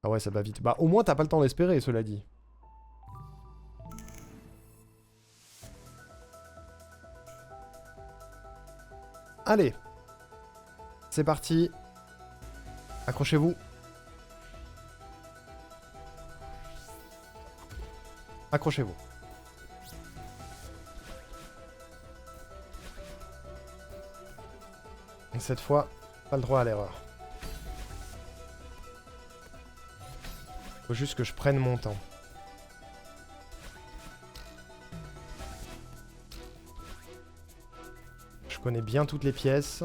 Ah ouais, ça va vite. Bah au moins t'as pas le temps d'espérer, cela dit. Allez. C'est parti. Accrochez-vous. Accrochez-vous. Et cette fois, pas le droit à l'erreur. Faut juste que je prenne mon temps. Je connais bien toutes les pièces.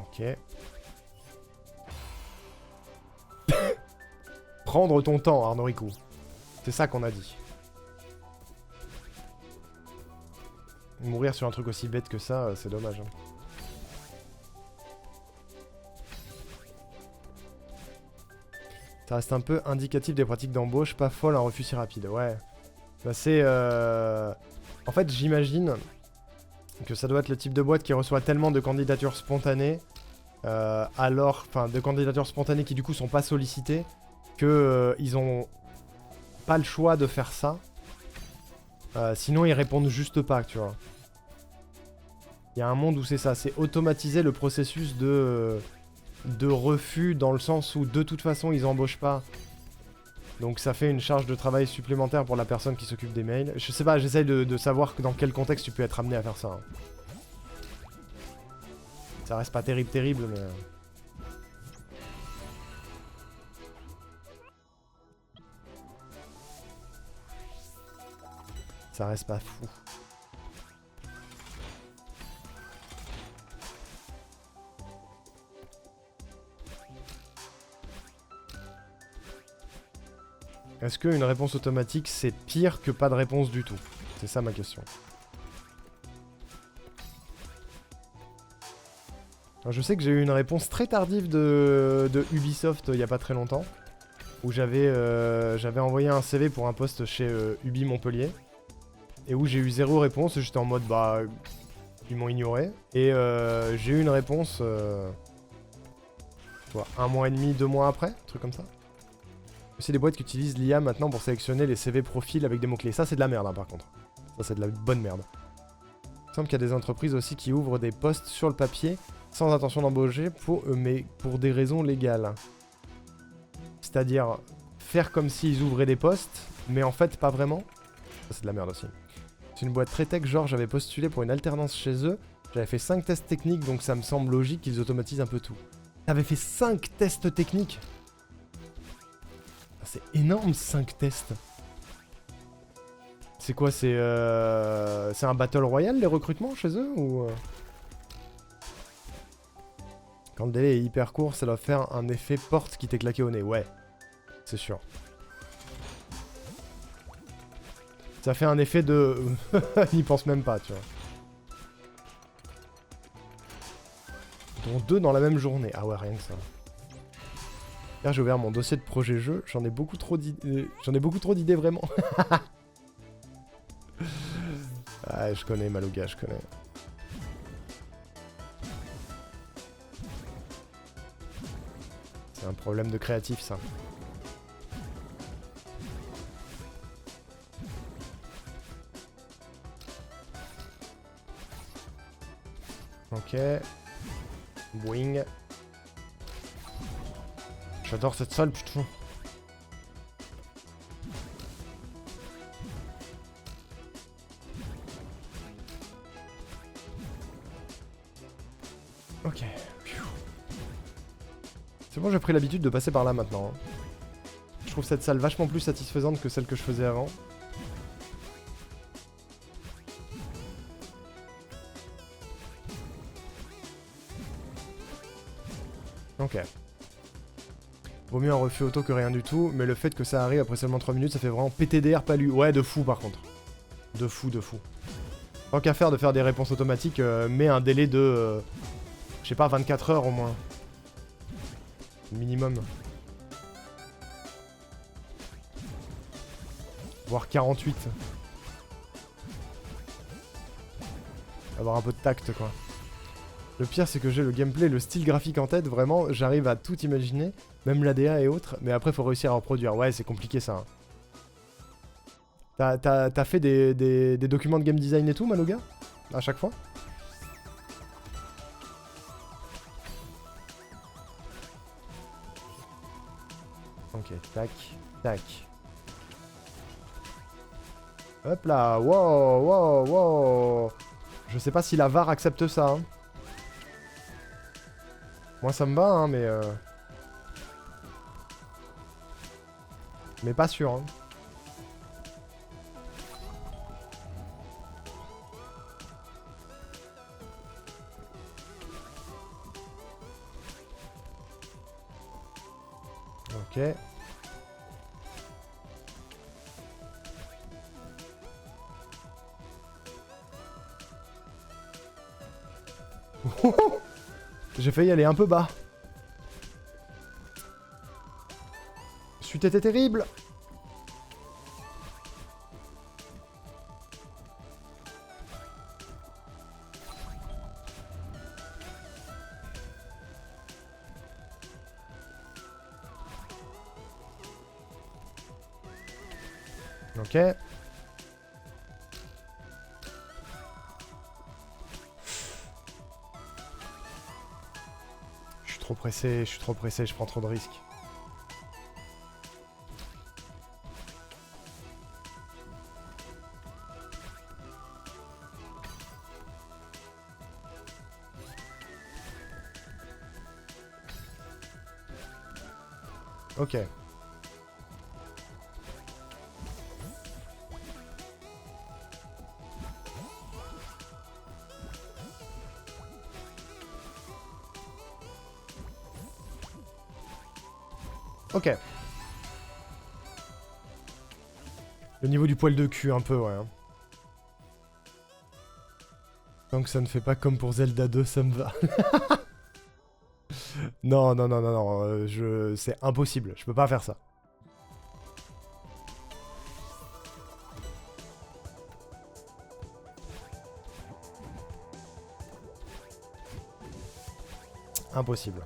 Ok. Prendre ton temps, Arnorico. C'est ça qu'on a dit. Mourir sur un truc aussi bête que ça, c'est dommage. Ça reste un peu indicatif des pratiques d'embauche, pas folle, un refus si rapide. Ouais. Bah c'est... En fait, j'imagine que ça doit être le type de boîte qui reçoit tellement de candidatures spontanées, enfin, de candidatures spontanées qui du coup sont pas sollicitées, que ils ont pas le choix de faire ça. Sinon, ils répondent juste pas, tu vois. Il y a un monde où c'est ça, c'est automatiser le processus de refus dans le sens où de toute façon ils embauchent pas. Donc ça fait une charge de travail supplémentaire pour la personne qui s'occupe des mails. Je sais pas, j'essaye de savoir dans quel contexte tu peux être amené à faire ça. Hein. Ça reste pas terrible, mais... Ça reste pas fou. Est-ce qu'une réponse automatique, c'est pire que pas de réponse du tout? C'est ça ma question. Alors, je sais que j'ai eu une réponse très tardive de Ubisoft il y a pas très longtemps. Où j'avais envoyé un CV pour un poste chez Ubi Montpellier. Et où j'ai eu 0 réponse. J'étais en mode, bah... Ils m'ont ignoré. Et j'ai eu une réponse... Quoi, 1 mois et demi, 2 mois après? Un truc comme ça. C'est des boîtes qui utilisent l'IA maintenant pour sélectionner les CV profils avec des mots-clés. Ça, c'est de la merde, hein, par contre. Ça, c'est de la bonne merde. Il semble qu'il y a des entreprises aussi qui ouvrent des postes sur le papier sans intention d'embaucher, mais pour des raisons légales. C'est-à-dire faire comme s'ils ouvraient des postes, mais en fait, pas vraiment. Ça, c'est de la merde aussi. C'est une boîte très tech, genre j'avais postulé pour une alternance chez eux. J'avais fait 5 tests techniques, donc ça me semble logique qu'ils automatisent un peu tout. T'avais fait 5 tests techniques? C'est énorme, 5 tests. C'est quoi, c'est un battle royale les recrutements chez eux ou Quand le délai est hyper court, ça doit faire un effet porte qui t'est claqué au nez. Ouais, c'est sûr. Ça fait un effet de... N'y pense même pas, tu vois. Dont 2 dans la même journée. Ah ouais, rien que ça. Là, j'ai ouvert mon dossier de projet jeu, j'en ai beaucoup trop d'idées vraiment. Ah, je connais Malouga, je connais. C'est un problème de créatif, ça. Ok. Boing. J'adore cette salle, putain. Ok. C'est bon, j'ai pris l'habitude de passer par là maintenant. Hein. Je trouve cette salle vachement plus satisfaisante que celle que je faisais avant. Ok. Vaut mieux un refus auto que rien du tout, mais le fait que ça arrive après seulement 3 minutes, ça fait vraiment PTDR pas lu. Ouais, de fou par contre. De fou, de fou. Tant qu'à faire de faire des réponses automatiques, mets un délai de... je sais pas, 24 heures au moins. Minimum. Voire 48. Avoir un peu de tact quoi. Le pire c'est que j'ai le gameplay, le style graphique en tête, vraiment j'arrive à tout imaginer, même l'ADA et autres, mais après faut réussir à reproduire. Ouais c'est compliqué ça. Hein. T'as fait des documents de game design et tout Maloga? À chaque fois? Ok, tac, tac. Hop là, wow, wow, wow. Je sais pas si la VAR accepte ça. Hein. Moi ça me va, hein, mais pas sûr. Hein. Ok. J'ai failli aller un peu bas. C'eût été terrible. Ok. Je suis trop pressé, je prends trop de risques. Ok. Ok. Le niveau du poil de cul un peu, ouais. Hein. Tant que ça ne fait pas comme pour Zelda 2, ça me va. Non, non, non, non, non, c'est impossible, je peux pas faire ça. Impossible.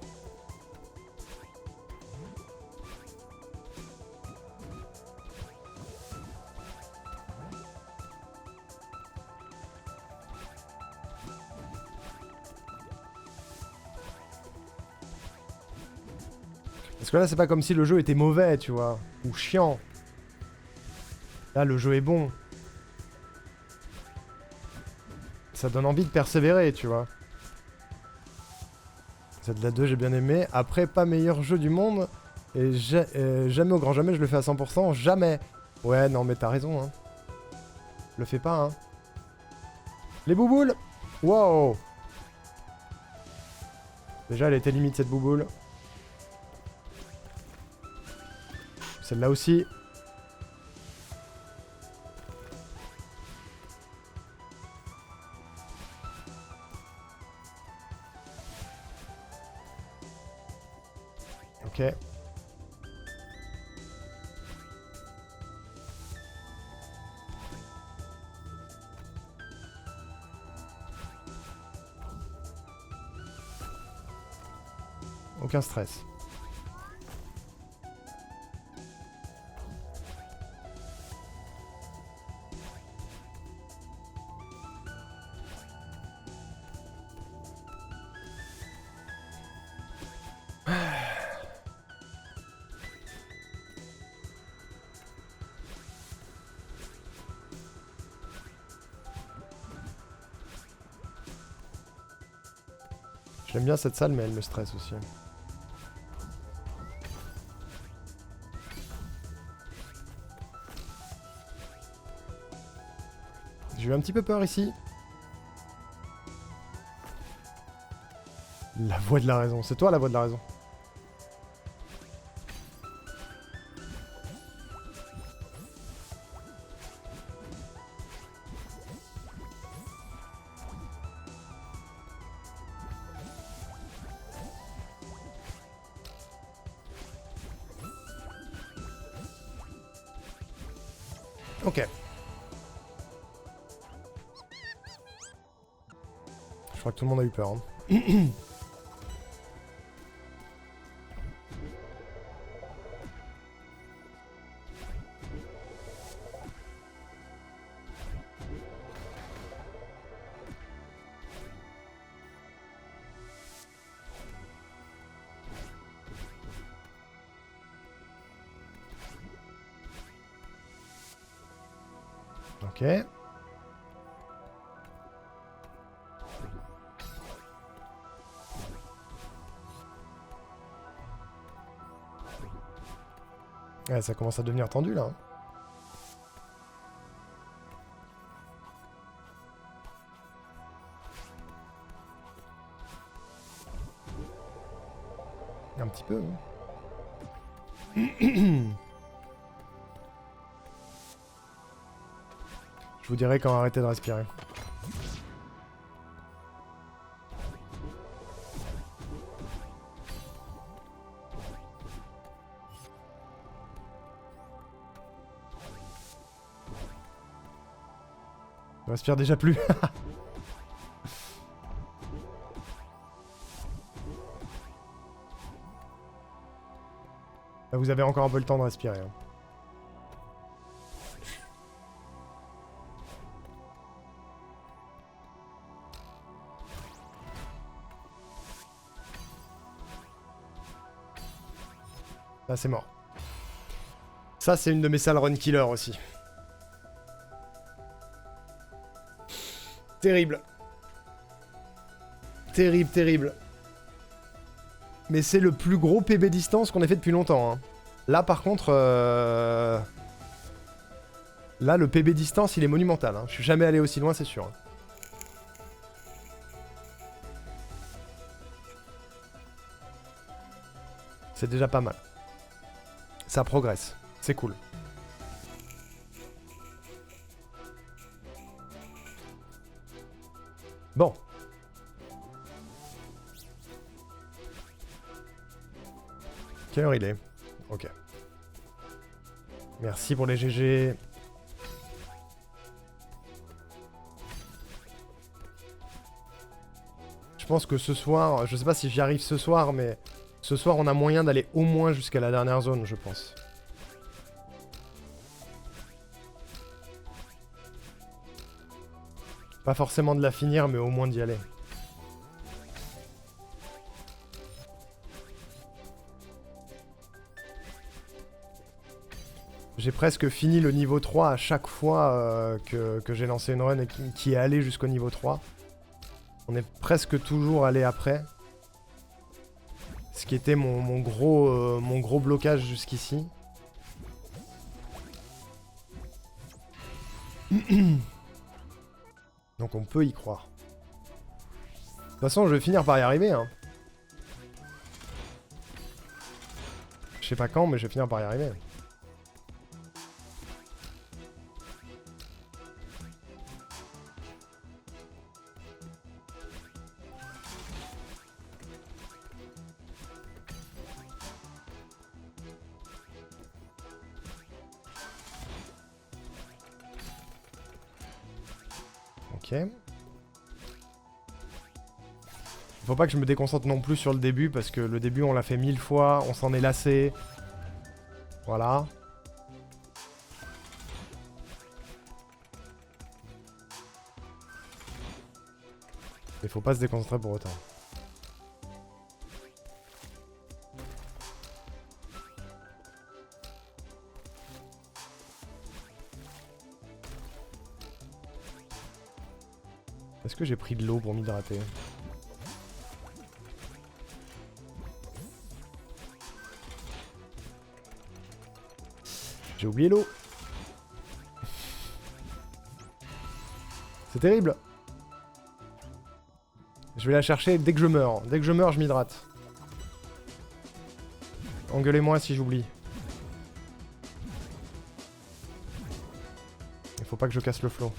Parce que là, c'est pas comme si le jeu était mauvais, tu vois, ou chiant. Là, le jeu est bon. Ça donne envie de persévérer, tu vois. Zelda 2, j'ai bien aimé. Après, pas meilleur jeu du monde. Et jamais au grand jamais, je le fais à 100%. Jamais. Ouais, non, mais t'as raison, hein. Le fais pas, hein. Les bouboules. Wow. Déjà, elle était limite, cette bouboule. Celle-là aussi. Ok. Aucun stress. J'aime bien cette salle, mais elle me stresse aussi. J'ai eu un petit peu peur ici. La voix de la raison. C'est toi la voix de la raison. Ok. Je crois que tout le monde a eu peur. Hein. Ok. Ouais, ça commence à devenir tendu là. Hein. Un petit peu. Hein. Je vous dirai quand arrêter de respirer. Je respire déjà plus. Vous avez encore un peu le temps de respirer. Hein. Là, c'est mort. Ça, c'est une de mes sales run killer aussi. Terrible. Terrible, terrible. Mais c'est le plus gros PB distance qu'on ait fait depuis longtemps. Hein. Là, par contre... Là, le PB distance, il est monumental. Hein. Je suis jamais allé aussi loin, c'est sûr. Hein. C'est déjà pas mal. Ça progresse. C'est cool. Bon. Quelle heure il est? Ok. Merci pour les GG. Je pense que ce soir, je sais pas si j'y arrive ce soir, mais ce soir on a moyen d'aller au moins jusqu'à la dernière zone, je pense. Pas forcément de la finir, mais au moins d'y aller. J'ai presque fini le niveau 3 à chaque fois que j'ai lancé une run et qui est allé jusqu'au niveau 3. On est presque toujours allé après. Ce qui était mon gros blocage jusqu'ici. Donc on peut y croire. De toute façon, je vais finir par y arriver. Hein. Je sais pas quand, mais je vais finir par y arriver. Ok. Faut pas que je me déconcentre non plus sur le début, parce que le début on l'a fait 1000 fois, on s'en est lassé. Voilà. Il faut pas se déconcentrer pour autant. Est-ce que j'ai pris de l'eau pour m'hydrater? J'ai oublié l'eau. C'est terrible. Je vais la chercher dès que je meurs. Dès que je meurs, je m'hydrate. Engueulez-moi si j'oublie. Il faut pas que je casse le flot.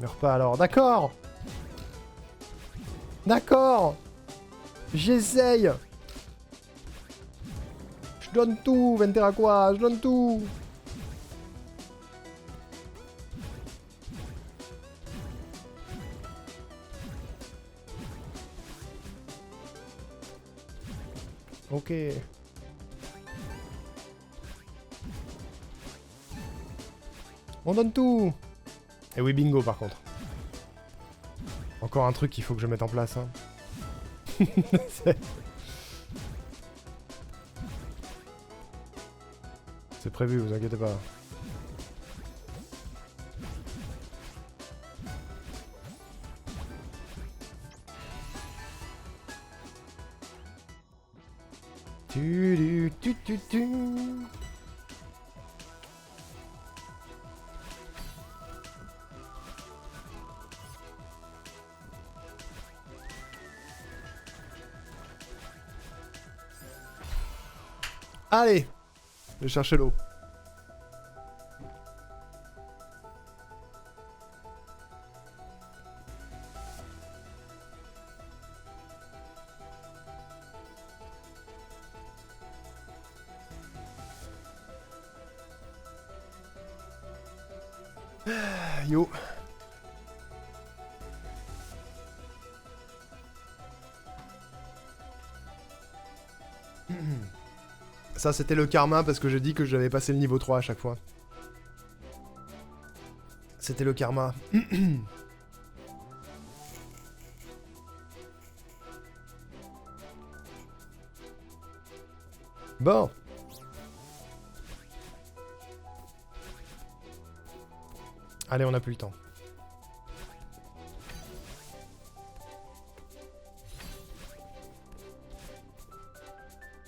Meurs pas alors. D'accord. D'accord. J'essaye. Je donne tout, Ventera quoi. Je donne tout. Ok. On donne tout. Et oui, bingo par contre. Encore un truc qu'il faut que je mette en place. Hein. C'est prévu, vous inquiétez pas. Tu. Allez, je vais chercher l'eau. Yo. Ça c'était le karma parce que j'ai dit que j'avais passé le niveau 3 à chaque fois. C'était le karma. Bon. Allez, on n'a plus le temps.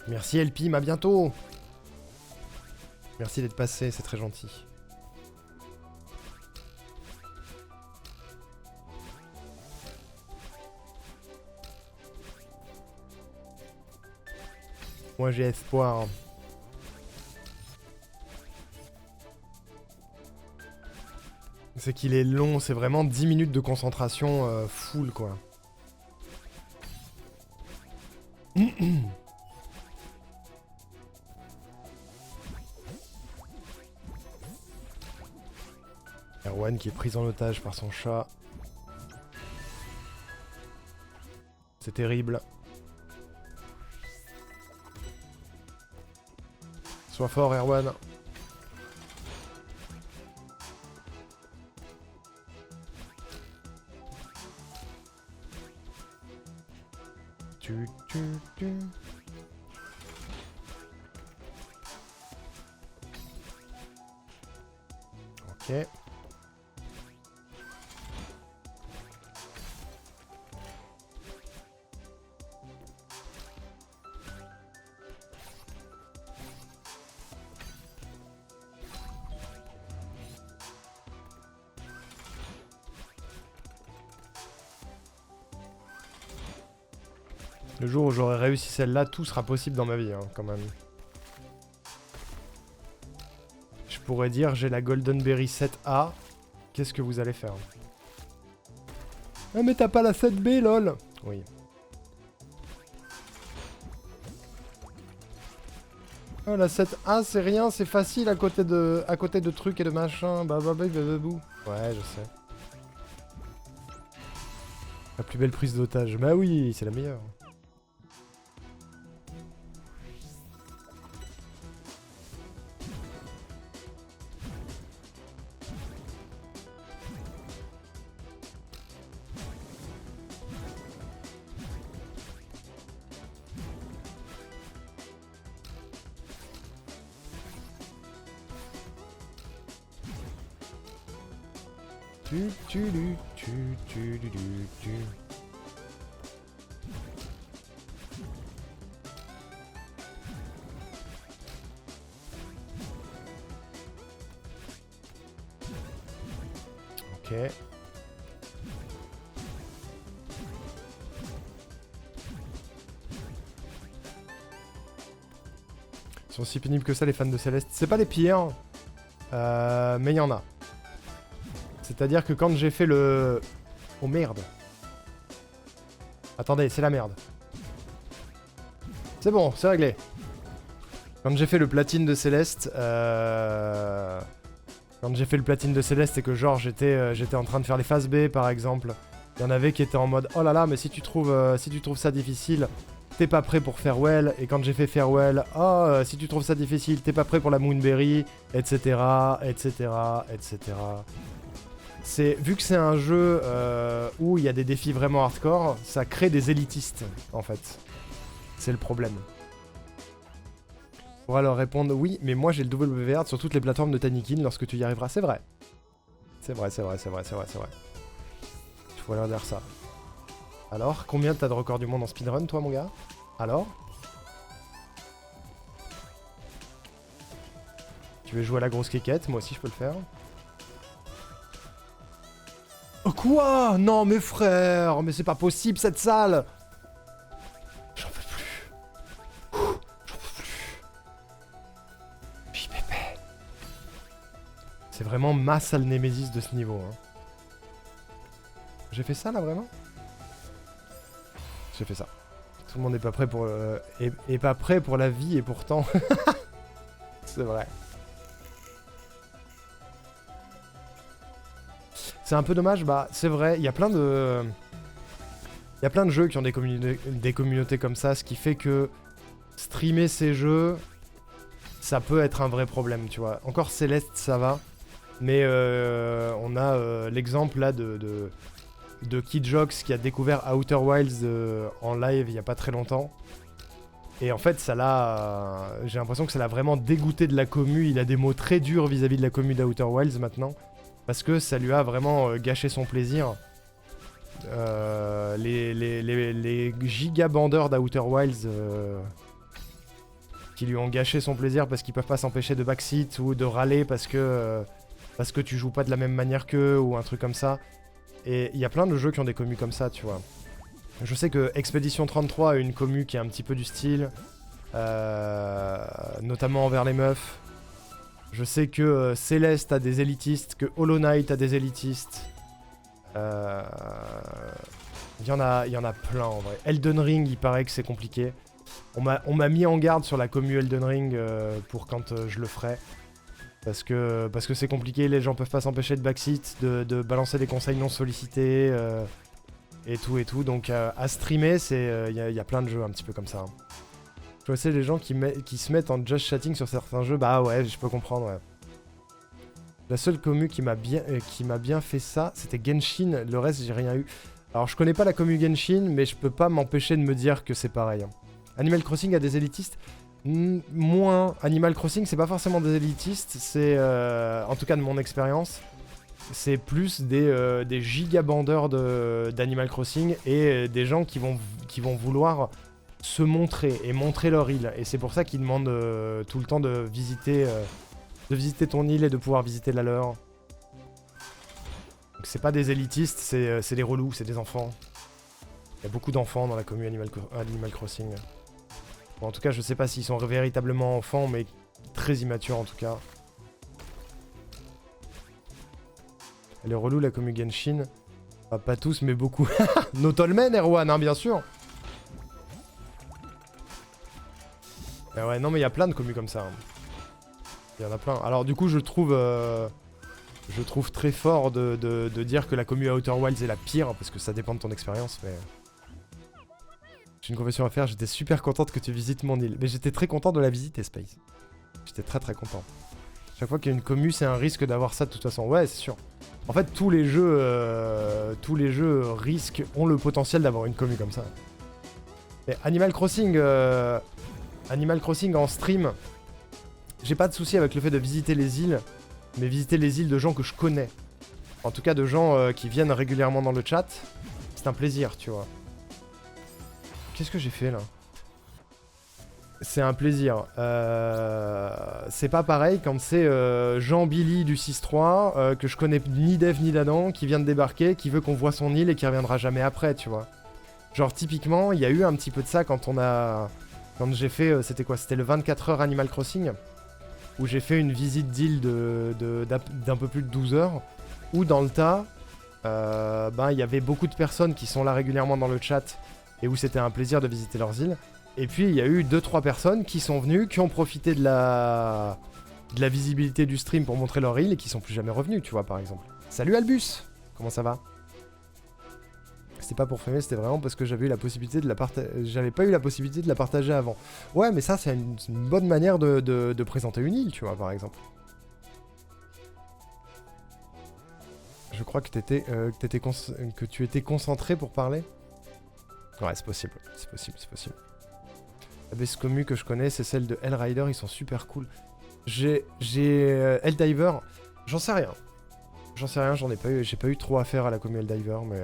Merci Elpim, à bientôt. Merci d'être passé, c'est très gentil. Moi j'ai espoir. C'est qu'il est long, c'est vraiment 10 minutes de concentration full quoi. Erwan qui est pris en otage par son chat. C'est terrible. Sois fort Erwan. Tu. Ok. Le jour où j'aurai réussi celle-là, tout sera possible dans ma vie, hein, quand même. Je pourrais dire, j'ai la Golden Berry 7A. Qu'est-ce que vous allez faire? Ah mais t'as pas la 7B, lol. Oui. Oh, la 7A, c'est rien, c'est facile à côté de trucs et de machins. Bababou. Ouais, je sais. La plus belle prise d'otage. Bah oui, c'est la meilleure. Tu. Ok. Ils sont si pénibles que ça les fans de Céleste. C'est pas les pires, mais il y en a. C'est-à-dire que quand j'ai fait le... Oh merde. Attendez, c'est la merde. C'est bon, c'est réglé. Quand j'ai fait le platine de Céleste, quand j'ai fait le platine de Céleste et que genre j'étais en train de faire les phases B par exemple, il y en avait qui étaient en mode oh là là mais si tu trouves ça difficile, t'es pas prêt pour Farewell. Et quand j'ai fait Farewell, oh si tu trouves ça difficile, t'es pas prêt pour la Moonberry, etc. etc. etc. Vu que c'est un jeu où il y a des défis vraiment hardcore, ça crée des élitistes en fait. C'est le problème. On pourra leur répondre oui, mais moi j'ai le WVR sur toutes les plateformes de Tanikin lorsque tu y arriveras. C'est vrai. C'est vrai. Il faut leur dire ça. Alors, combien t'as de records du monde en speedrun, toi, mon gars? Alors? Tu veux jouer à la grosse quéquette? Moi aussi, je peux le faire. Oh, quoi? Non, mes frères! Mais c'est pas possible, cette salle! J'en peux plus. J'en peux plus. Puis, pépé. C'est vraiment ma salle némésis de ce niveau, hein. J'ai fait ça, là, vraiment? J'ai fait ça. Tout le monde n'est pas prêt pour est pas prêt pour la vie et pourtant c'est vrai. C'est un peu dommage, bah c'est vrai, il y a plein de jeux qui ont des communautés comme ça, ce qui fait que streamer ces jeux ça peut être un vrai problème, tu vois. Encore Céleste ça va, mais on a l'exemple là de Kidjox qui a découvert Outer Wilds en live il y a pas très longtemps. Et en fait, ça l'a... j'ai l'impression que ça l'a vraiment dégoûté de la commu. Il a des mots très durs vis-à-vis de la commu d'Outer Wilds maintenant. Parce que ça lui a vraiment gâché son plaisir. Les giga-bandeurs d'Outer Wilds qui lui ont gâché son plaisir parce qu'ils peuvent pas s'empêcher de backseat ou de râler parce que tu joues pas de la même manière qu'eux ou un truc comme ça. Et il y a plein de jeux qui ont des commus comme ça, tu vois. Je sais que Expedition 33 a une commu qui est un petit peu du style, notamment envers les meufs. Je sais que Céleste a des élitistes, que Hollow Knight a des élitistes. Il y en a plein en vrai. Elden Ring, il paraît que c'est compliqué. On m'a mis en garde sur la commu Elden Ring pour quand je le ferai. Parce que c'est compliqué, les gens peuvent pas s'empêcher de backseat, de balancer des conseils non sollicités, et tout. Donc à streamer, il y a plein de jeux un petit peu comme ça. Hein. Je sais les gens qui se mettent en just chatting sur certains jeux, bah ouais, je peux comprendre, ouais. La seule commu qui m'a bien fait ça, c'était Genshin, le reste j'ai rien eu. Alors je connais pas la commu Genshin, mais je peux pas m'empêcher de me dire que c'est pareil. Hein. Animal Crossing a des élitistes? Moins. Animal Crossing, c'est pas forcément des élitistes, c'est en tout cas de mon expérience, c'est plus des gigabandeurs d'Animal Crossing et des gens qui vont vouloir se montrer et montrer leur île. Et c'est pour ça qu'ils demandent tout le temps de visiter ton île et de pouvoir visiter la leur. Donc c'est pas des élitistes, c'est des relous, c'est des enfants. Il y a beaucoup d'enfants dans la commune Animal Crossing. Bon, en tout cas, je sais pas s'ils sont véritablement enfants, mais très immatures en tout cas. Elle est relou la commu Genshin. Enfin, pas tous, mais beaucoup. Notolmen, Erwan, hein, bien sûr. Et ouais, non, mais il y a plein de commus comme ça. Hein. Il y en a plein. Alors, du coup, je trouve très fort de dire que la commu Outer Wilds est la pire, parce que ça dépend de ton expérience, mais... J'ai une confession à faire, j'étais super contente que tu visites mon île. Mais j'étais très content de la visiter, Space. J'étais très très content. Chaque fois qu'il y a une commu, c'est un risque d'avoir ça de toute façon. Ouais, c'est sûr. En fait, tous les jeux risques ont le potentiel d'avoir une commu comme ça. Mais Animal Crossing en stream, j'ai pas de souci avec le fait de visiter les îles, mais visiter les îles de gens que je connais. En tout cas, de gens qui viennent régulièrement dans le chat. C'est un plaisir, tu vois. Qu'est-ce que j'ai fait là? C'est un plaisir. C'est pas pareil quand c'est Jean-Billy du 6-3, que je connais ni d'Eve ni d'Adam, qui vient de débarquer, qui veut qu'on voit son île et qui reviendra jamais après, tu vois. Genre typiquement, il y a eu un petit peu de ça quand j'ai fait, c'était quoi? C'était le 24 heures Animal Crossing, où j'ai fait une visite d'île d'un peu plus de 12 heures. où dans le tas, ben, il y avait beaucoup de personnes qui sont là régulièrement dans le chat et où c'était un plaisir de visiter leurs îles. Et puis il y a eu 2-3 personnes qui sont venues, qui ont profité de la visibilité du stream pour montrer leur île et qui sont plus jamais revenus, tu vois, par exemple. Salut Albus, comment ça va? C'était pas pour filmer, c'était vraiment parce que j'avais eu la possibilité de la partager. J'avais pas eu la possibilité de la partager avant. Ouais, mais ça, c'est une bonne manière de présenter une île, tu vois, par exemple. Je crois que, que tu étais concentré pour parler. Ouais, c'est possible, c'est possible, c'est possible. La best commu que je connais, c'est celle de Hellrider, ils sont super cool. J'ai Helldiver, j'en sais rien. J'en sais rien, j'ai pas eu trop à faire à la commu Helldiver, mais...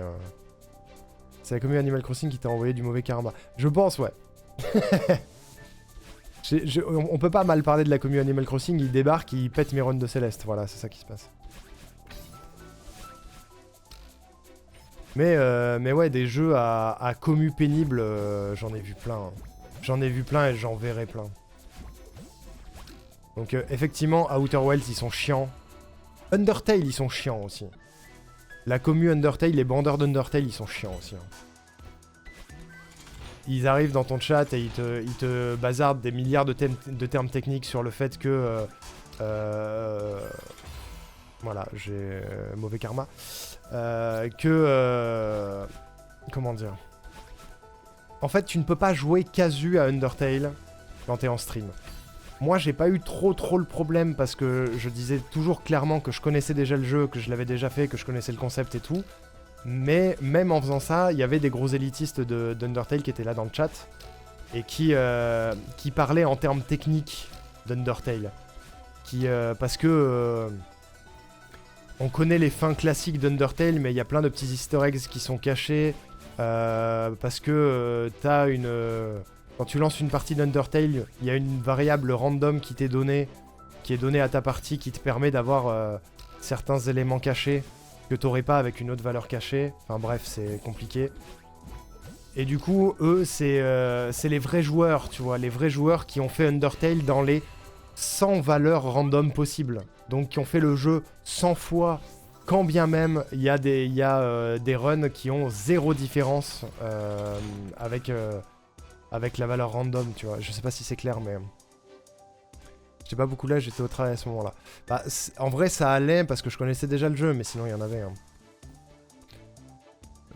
C'est la commu Animal Crossing qui t'a envoyé du mauvais karma. Je pense, ouais. On peut pas mal parler de la commu Animal Crossing, il débarque, il pète mes runs de Céleste, voilà, c'est ça qui se passe. Mais ouais, des jeux à commu pénible, j'en ai vu plein. Hein. J'en ai vu plein et j'en verrai plein. Donc effectivement, Outer Wilds, ils sont chiants. Undertale, ils sont chiants aussi. La commu Undertale, les bandeurs d'Undertale, ils sont chiants aussi. Hein. Ils arrivent dans ton chat et ils te bazardent des milliards de termes techniques sur le fait que... voilà, j'ai mauvais karma. Comment dire? En fait, tu ne peux pas jouer casu à Undertale quand t'es en stream. Moi, j'ai pas eu trop le problème parce que je disais toujours clairement que je connaissais déjà le jeu, que je l'avais déjà fait, que je connaissais le concept et tout. Mais même en faisant ça, il y avait des gros élitistes d'Undertale qui étaient là dans le chat et qui parlaient en termes techniques d'Undertale. Parce que on connaît les fins classiques d'Undertale, mais il y a plein de petits easter eggs qui sont cachés. Parce que t'as une... quand tu lances une partie d'Undertale, il y a une variable random qui est donnée à ta partie, qui te permet d'avoir certains éléments cachés que t'aurais pas avec une autre valeur cachée. Enfin bref, c'est compliqué. Et du coup, eux, c'est les vrais joueurs, tu vois. Les vrais joueurs qui ont fait Undertale dans les 100 valeurs random possibles. Donc qui ont fait le jeu 100 fois, quand bien même il y a des runs qui ont zéro différence avec la valeur random, tu vois. Je sais pas si c'est clair, mais... J'étais pas beaucoup là, j'étais au travail à ce moment-là. Bah, en vrai, ça allait parce que je connaissais déjà le jeu, mais sinon il y en avait. Hein.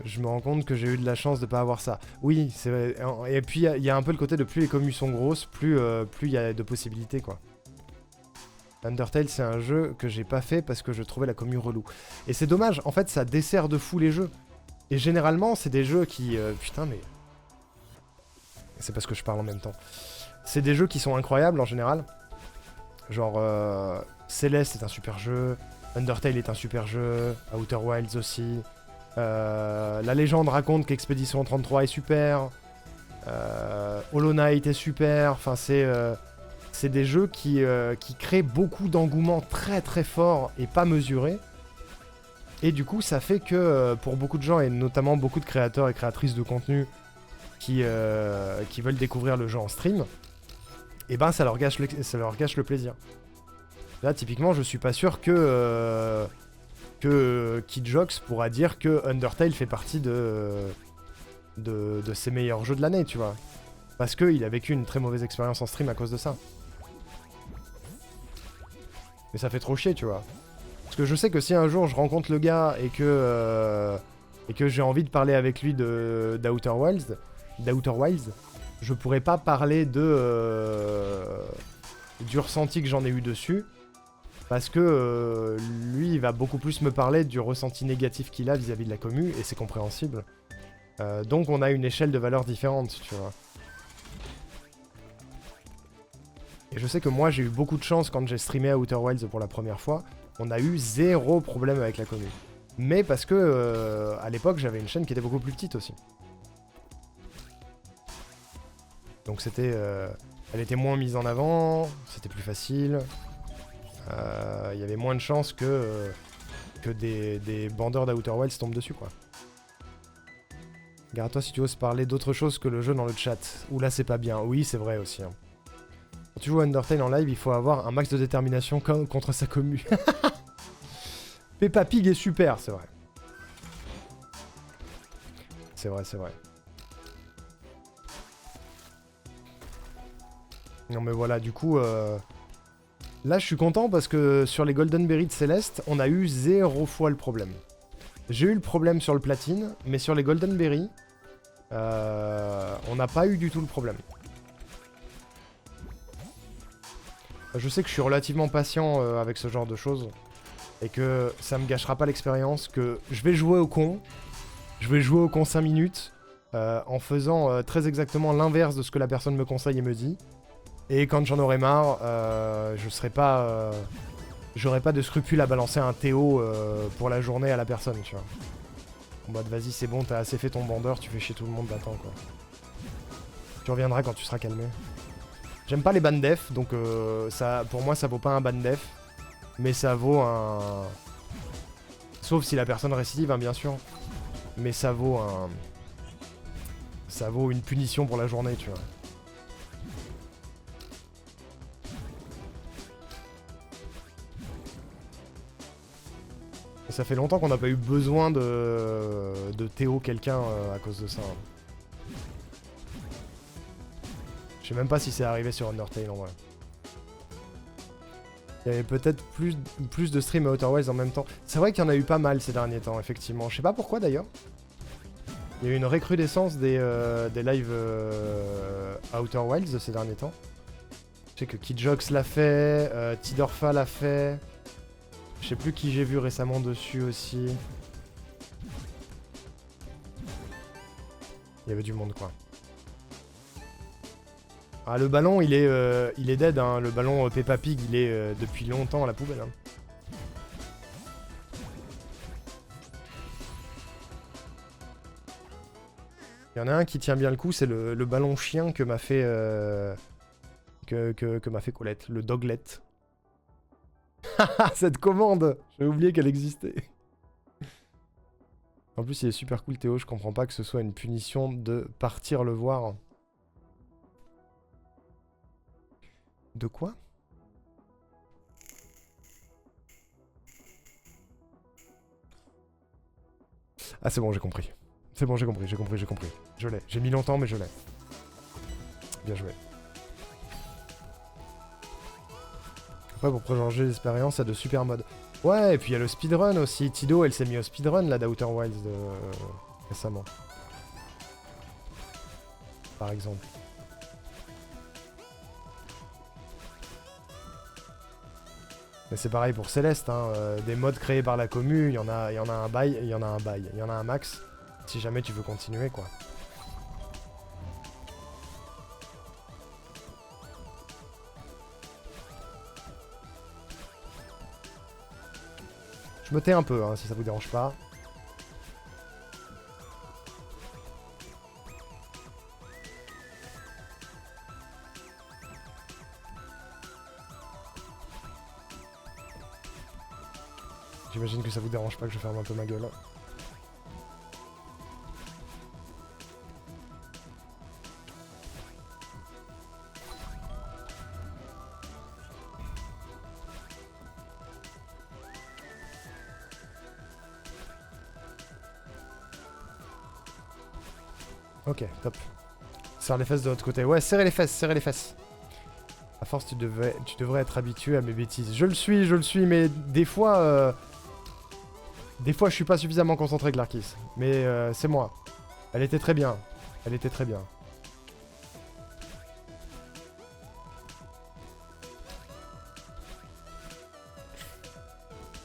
Je me rends compte que j'ai eu de la chance de pas avoir ça. Oui, c'est vrai. Et puis il y a un peu le côté de plus les commus sont grosses, plus il y a de possibilités, quoi. Undertale, c'est un jeu que j'ai pas fait parce que je trouvais la commu relou. Et c'est dommage, en fait, ça dessert de fou les jeux. Et généralement, c'est des jeux qui... putain, mais... C'est parce que je parle en même temps. C'est des jeux qui sont incroyables, en général. Genre, Céleste est un super jeu, Undertale est un super jeu, Outer Wilds aussi. La légende raconte qu'Expédition 33 est super. Hollow Knight est super. Enfin, c'est des jeux qui créent beaucoup d'engouement très fort et pas mesuré. Et du coup, ça fait que pour beaucoup de gens, et notamment beaucoup de créateurs et créatrices de contenu qui veulent découvrir le jeu en stream, et ben ça leur gâche le plaisir. Là, typiquement, je suis pas sûr que Kidjox pourra dire que Undertale fait partie de ses meilleurs jeux de l'année, tu vois. Parce qu'il a vécu une très mauvaise expérience en stream à cause de ça. Mais ça fait trop chier, tu vois. Parce que je sais que si un jour je rencontre le gars et que j'ai envie de parler avec lui d'Outer Wilds, je pourrais pas parler du ressenti que j'en ai eu dessus. Parce que lui, il va beaucoup plus me parler du ressenti négatif qu'il a vis-à-vis de la commu, et c'est compréhensible. Donc on a une échelle de valeurs différente, tu vois. Et je sais que moi, j'ai eu beaucoup de chance quand j'ai streamé à Outer Wilds pour la première fois. On a eu zéro problème avec la commu. Mais parce que, à l'époque, j'avais une chaîne qui était beaucoup plus petite aussi. Donc c'était... elle était moins mise en avant, c'était plus facile. Il y avait moins de chances que des bandeurs d'Outer Wilds tombent dessus, quoi. Garde-toi si tu oses parler d'autre chose que le jeu dans le chat. Ou là, c'est pas bien. Oui, c'est vrai aussi. Hein. Quand tu joues à Undertale en live, il faut avoir un max de détermination contre sa commu. Peppa Pig est super, c'est vrai. C'est vrai, c'est vrai. Non mais voilà, du coup... Là, je suis content parce que sur les Golden Berry de Céleste, on a eu 0 fois le problème. J'ai eu le problème sur le platine, mais sur les Golden Berry, on n'a pas eu du tout le problème. Je sais que je suis relativement patient avec ce genre de choses, et que ça me gâchera pas l'expérience, que je vais jouer au con, 5 minutes, en faisant très exactement l'inverse de ce que la personne me conseille et me dit. Et quand j'en aurai marre, je serai pas... j'aurai pas de scrupule à balancer un Théo pour la journée à la personne, tu vois. En mode, vas-y, c'est bon, t'as assez fait ton bandeur, tu fais chier tout le monde, d'attendre quoi. Tu reviendras quand tu seras calmé. J'aime pas les ban def, donc ça, pour moi, ça vaut pas un ban def. Mais ça vaut un... Sauf si la personne récidive, hein, bien sûr. Mais ça vaut un... Ça vaut une punition pour la journée, tu vois. Ça fait longtemps qu'on n'a pas eu besoin de Théo quelqu'un à cause de ça. Je sais même pas si c'est arrivé sur Undertale en vrai. Il y avait peut-être plus de streams à Outer Wilds en même temps. C'est vrai qu'il y en a eu pas mal ces derniers temps, effectivement. Je sais pas pourquoi d'ailleurs. Il y a eu une recrudescence des lives Outer Wilds ces derniers temps. Je sais que Kidjox l'a fait, Tidorfa l'a fait. Je sais plus qui j'ai vu récemment dessus aussi. Il y avait du monde quoi. Ah le ballon il est dead hein. Le ballon Peppa Pig il est depuis longtemps à la poubelle hein. Il y en a un qui tient bien le coup, c'est le ballon chien que m'a fait que m'a fait Colette, le doglet. Cette commande, j'avais oublié qu'elle existait. En plus il est super cool Théo, je comprends pas que ce soit une punition de partir le voir. De quoi? Ah c'est bon, j'ai compris. C'est bon, j'ai compris. Je l'ai. J'ai mis longtemps, mais je l'ai. Bien joué. Après, pour prolonger l'expérience, il y a de super modes. Ouais, et puis il y a le speedrun aussi. Tido, elle s'est mis au speedrun, là, d'Outer Wilds, récemment. Par exemple. Mais c'est pareil pour Céleste, hein. Des modes créés par la commu, il y en a un bail, il y en a un max. Si jamais tu veux continuer, quoi. Je me tais un peu, hein, si ça vous dérange pas. J'imagine que ça vous dérange pas que je ferme un peu ma gueule. Ok, top. Serre les fesses de l'autre côté. Ouais, serrez les fesses, serrez les fesses. À force, tu devrais être habitué à mes bêtises. Je le suis, mais des fois... Des fois, je suis pas suffisamment concentré, Clarkis. Mais c'est moi. Elle était très bien. Elle était très bien.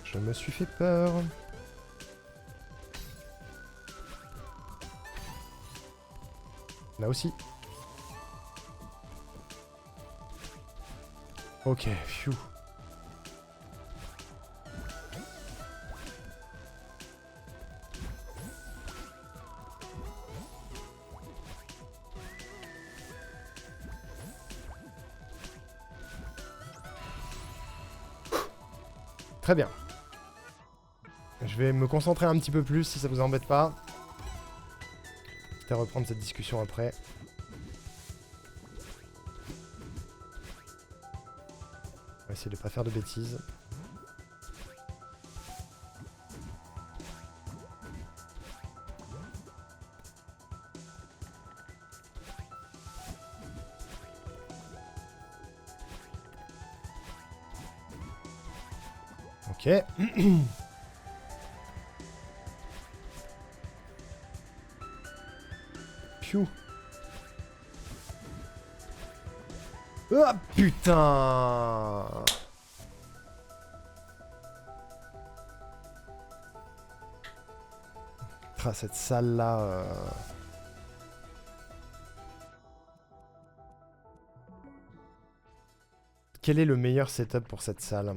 Je me suis fait peur. Là aussi. Ok, phew. Très bien. Je vais me concentrer un petit peu plus si ça vous embête pas. Quitte à reprendre cette discussion après. On va essayer de pas faire de bêtises. Ok. Piou. Oh putain. Ah, cette salle là. Quel est le meilleur setup pour cette salle?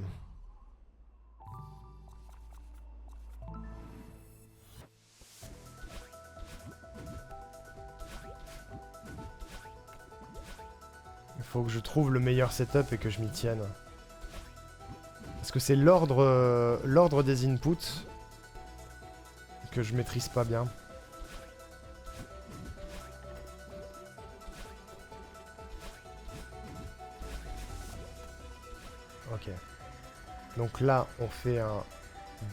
Il faut que je trouve le meilleur setup et que je m'y tienne. Parce que c'est l'ordre des inputs que je maîtrise pas bien. Ok. Donc là, on fait un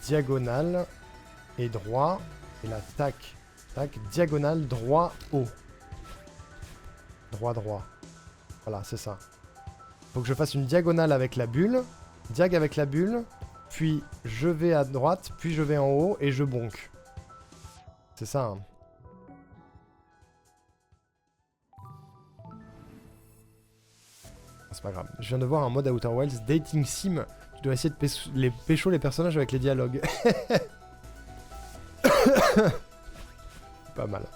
diagonale et droit. Et là, tac, tac, diagonale, droit, haut. Droit, droit. Voilà, c'est ça. Faut que je fasse une diagonale avec la bulle. Diag avec la bulle. Puis je vais à droite, puis je vais en haut et je bonk. C'est ça, hein. C'est pas grave. Je viens de voir un mode Outer Wilds Dating Sim. Tu dois essayer de pécho les personnages avec les dialogues. Pas mal.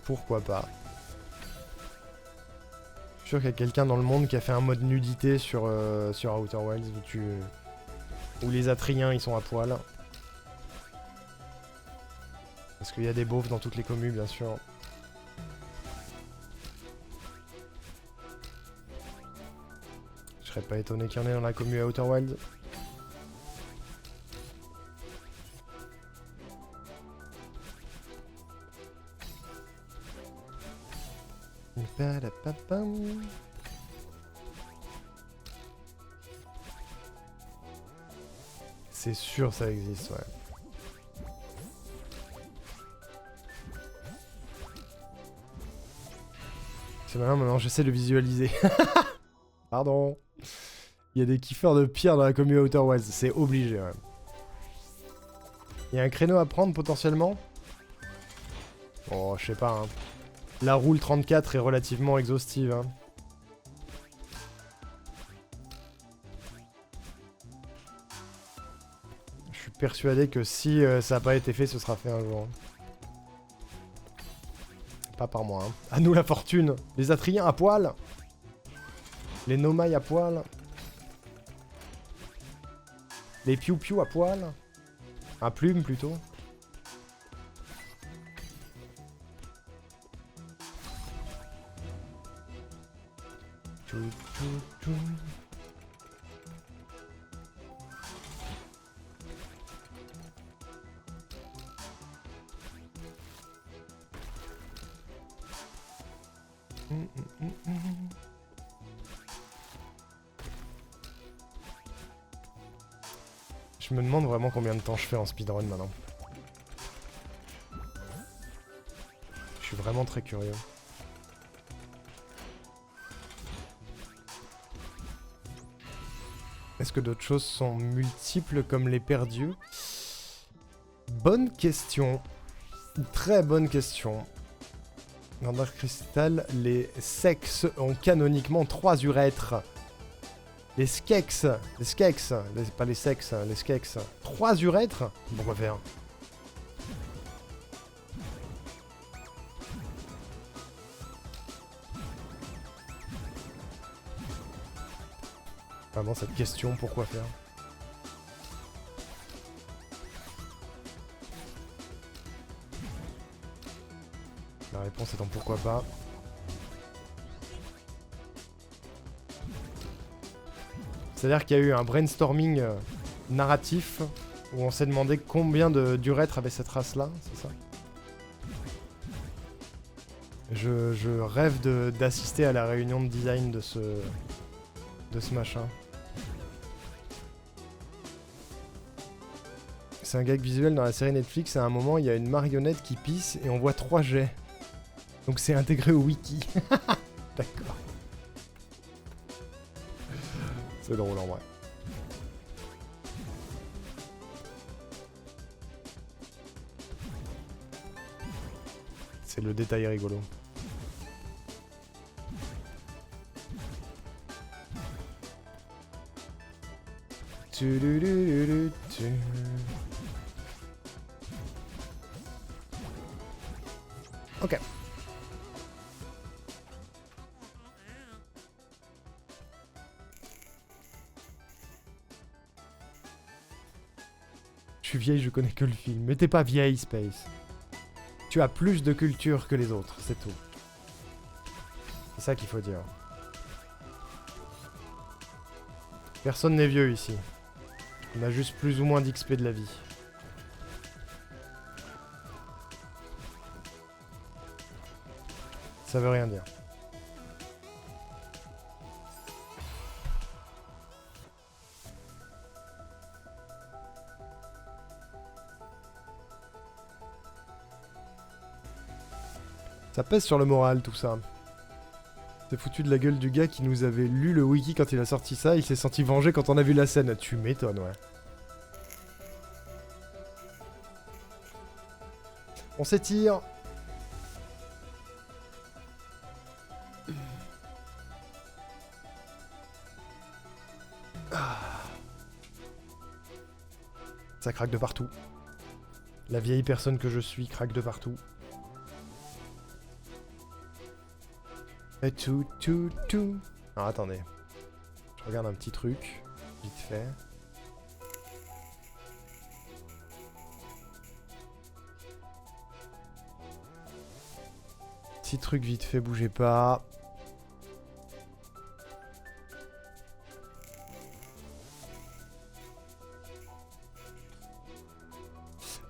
Pourquoi pas. Je suis sûr qu'il y a quelqu'un dans le monde qui a fait un mode nudité sur Outer Wilds où les Atriens ils sont à poil. Parce qu'il y a des beaufs dans toutes les communes, bien sûr. Je serais pas étonné qu'il y en ait dans la commune à Outer Wilds. C'est sûr ça existe, ouais. C'est maintenant j'essaie de visualiser. Pardon. Il y a des kiffeurs de pierre dans la commune Outer Wilds, c'est obligé, ouais. Il y a un créneau à prendre potentiellement. Oh, je sais pas, hein. La roule 34 est relativement exhaustive, hein. Je suis persuadé que si ça n'a pas été fait, ce sera fait un jour. Pas par moi, hein. À nous la fortune. Les Atriens à poil. Les Nomai à poil. Les Piou-Piou à poil. À plume plutôt. Tchou, tchou, tchou. Je me demande vraiment combien de temps je fais en speedrun maintenant. Je suis vraiment très curieux. Est-ce que d'autres choses sont multiples comme les perdus? Bonne question. Très bonne question. Dans Dark Crystal, les sexes ont canoniquement 3 urètres. Les skex, pas les sexes, les skex. 3 urètres? Pourquoi faire? Vraiment cette question, pourquoi faire? La réponse étant pourquoi pas. C'est-à-dire qu'il y a eu un brainstorming narratif où on s'est demandé combien d'urètres avait cette race-là, c'est ça? Je rêve d'assister à la réunion de design de ce machin. C'est un gag visuel dans la série Netflix, à un moment il y a une marionnette qui pisse et on voit 3 jets. Donc c'est intégré au wiki. D'accord. C'est drôle en vrai. C'est le détail rigolo. Ok. Je suis vieille, je connais que le film. Mais t'es pas vieille, Space. Tu as plus de culture que les autres, c'est tout. C'est ça qu'il faut dire. Personne n'est vieux ici. On a juste plus ou moins d'XP de la vie. Ça veut rien dire. Ça pèse sur le moral tout ça. C'est foutu de la gueule du gars qui nous avait lu le wiki quand il a sorti ça, il s'est senti vengé quand on a vu la scène. Tu m'étonnes, ouais. On s'étire. Ça craque de partout. La vieille personne que je suis craque de partout. Et tout. Alors attendez. Je regarde un petit truc. Vite fait. Petit truc vite fait, bougez pas.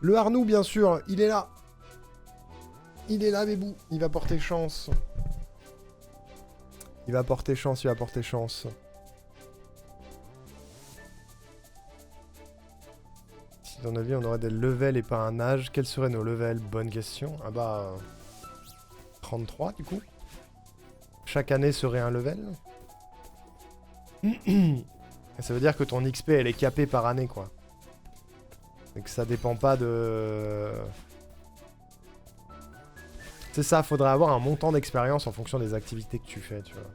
Le Arnoux, bien sûr, il est là. Il est là, Bébou. Il va porter chance. Il va porter chance, il va porter chance. Si dans notre vie on aurait des levels et pas un âge, quels seraient nos levels? Bonne question. Ah bah... 33 du coup. Chaque année serait un level. Et ça veut dire que ton XP elle est capée par année quoi. Et que ça dépend pas de... C'est ça, faudrait avoir un montant d'expérience en fonction des activités que tu fais, tu vois.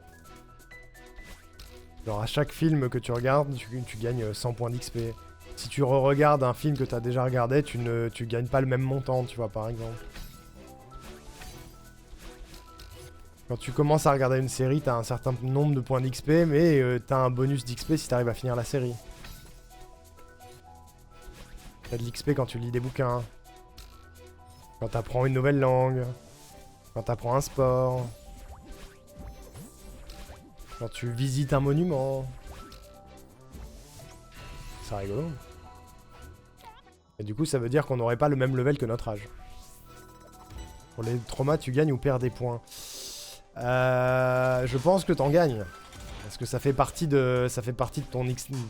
Genre à chaque film que tu regardes, tu gagnes 100 points d'XP. Si tu re-regardes un film que tu as déjà regardé, tu gagnes pas le même montant, tu vois, par exemple. Quand tu commences à regarder une série, t'as un certain nombre de points d'XP, mais t'as un bonus d'XP si t'arrives à finir la série. T'as de l'XP quand tu lis des bouquins. Quand t'apprends une nouvelle langue. Quand t'apprends un sport. Quand tu visites un monument. C'est rigolo. Et du coup, ça veut dire qu'on n'aurait pas le même level que notre âge. Pour les traumas, tu gagnes ou perds des points. Je pense que t'en gagnes. Parce que ça fait partie de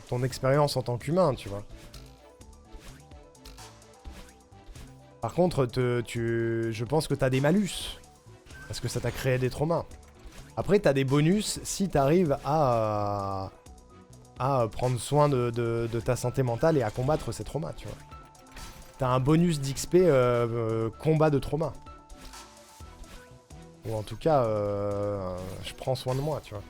ton expérience en tant qu'humain, tu vois. Par contre, je pense que t'as des malus. Parce que ça t'a créé des traumas. Après, t'as des bonus si t'arrives à prendre soin de ta santé mentale et à combattre ces traumas, tu vois. T'as un bonus d'XP combat de trauma. Ou en tout cas, je prends soin de moi, tu vois.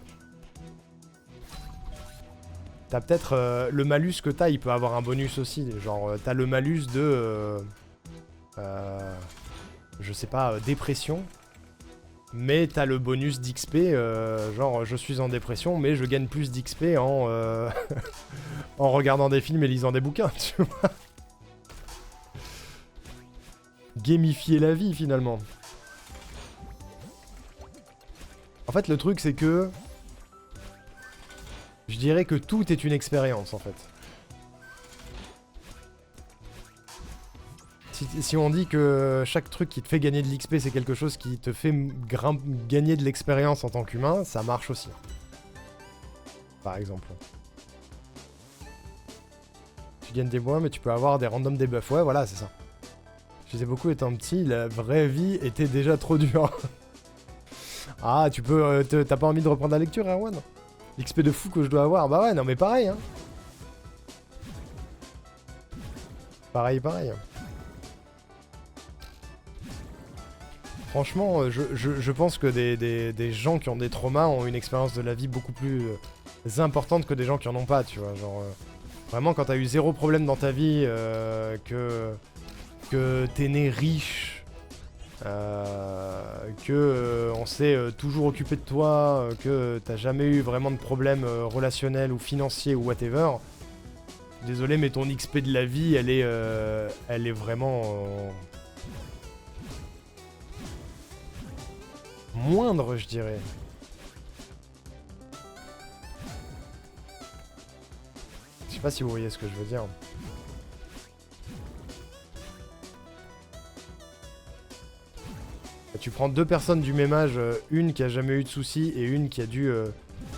T'as peut-être le malus que t'as, il peut avoir un bonus aussi. Genre, t'as le malus de... je sais pas, dépression. Mais t'as le bonus d'XP, genre je suis en dépression, mais je gagne plus d'XP en, en regardant des films et lisant des bouquins, tu vois. Gamifier la vie, finalement. En fait, le truc, c'est que... Je dirais que tout est une expérience, en fait. Si on dit que chaque truc qui te fait gagner de l'XP, c'est quelque chose qui te fait gagner de l'expérience en tant qu'humain, ça marche aussi. Par exemple. Tu gagnes des points, mais tu peux avoir des random debuffs. Ouais, voilà, c'est ça. Je disais beaucoup étant petit, la vraie vie était déjà trop dure. Ah, tu peux... T'as pas envie de reprendre la lecture, Erwan? L'XP de fou que je dois avoir. Bah ouais, non mais pareil, hein. Pareil, pareil. Franchement, je pense que des gens qui ont des traumas ont une expérience de la vie beaucoup plus importante que des gens qui en ont pas, tu vois. Genre, vraiment, quand t'as eu zéro problème dans ta vie, que t'es né riche, que on s'est toujours occupé de toi, que t'as jamais eu vraiment de problème relationnel ou financier ou whatever. Désolé, mais ton XP de la vie, elle est vraiment moindre, je dirais. Je sais pas si vous voyez ce que je veux dire. Tu prends deux personnes du même âge, une qui a jamais eu de soucis et une qui a dû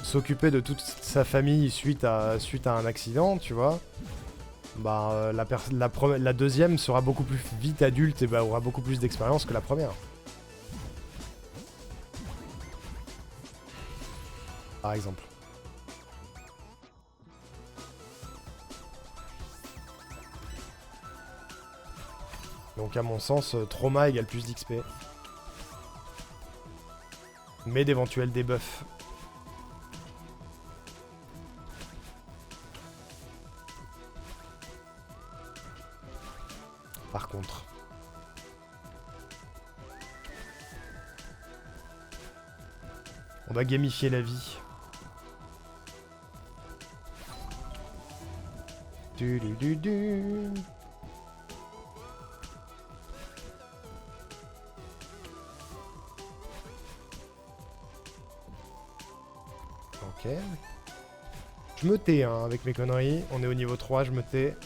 s'occuper de toute sa famille suite à un accident, tu vois. Bah, la deuxième sera beaucoup plus vite adulte et bah, aura beaucoup plus d'expérience que la première. Par exemple. Donc à mon sens, trauma égale plus d'XP. Mais d'éventuels debuffs. Par contre. On va gamifier la vie. Du. Ok. Je me tais hein, avec mes conneries. On est au niveau 3, je me tais.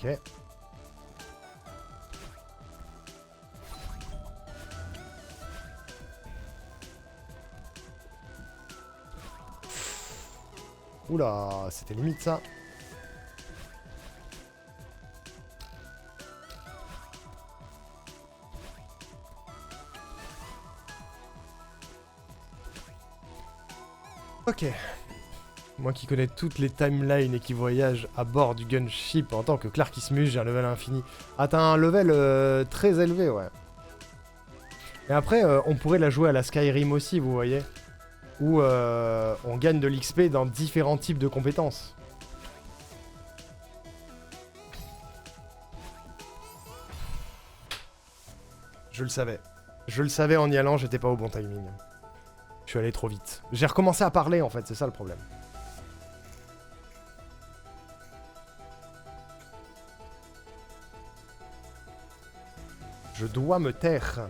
Ok. Oula, c'était limite ça. Ok. Moi qui connais toutes les timelines et qui voyage à bord du gunship en tant que Clarkismus, j'ai un level infini. Ah, t'as un level très élevé, ouais. Et après, on pourrait la jouer à la Skyrim aussi, vous voyez. Où on gagne de l'XP dans différents types de compétences. Je le savais. Je le savais en y allant, j'étais pas au bon timing. Je suis allé trop vite. J'ai recommencé à parler en fait, c'est ça le problème. Je dois me taire.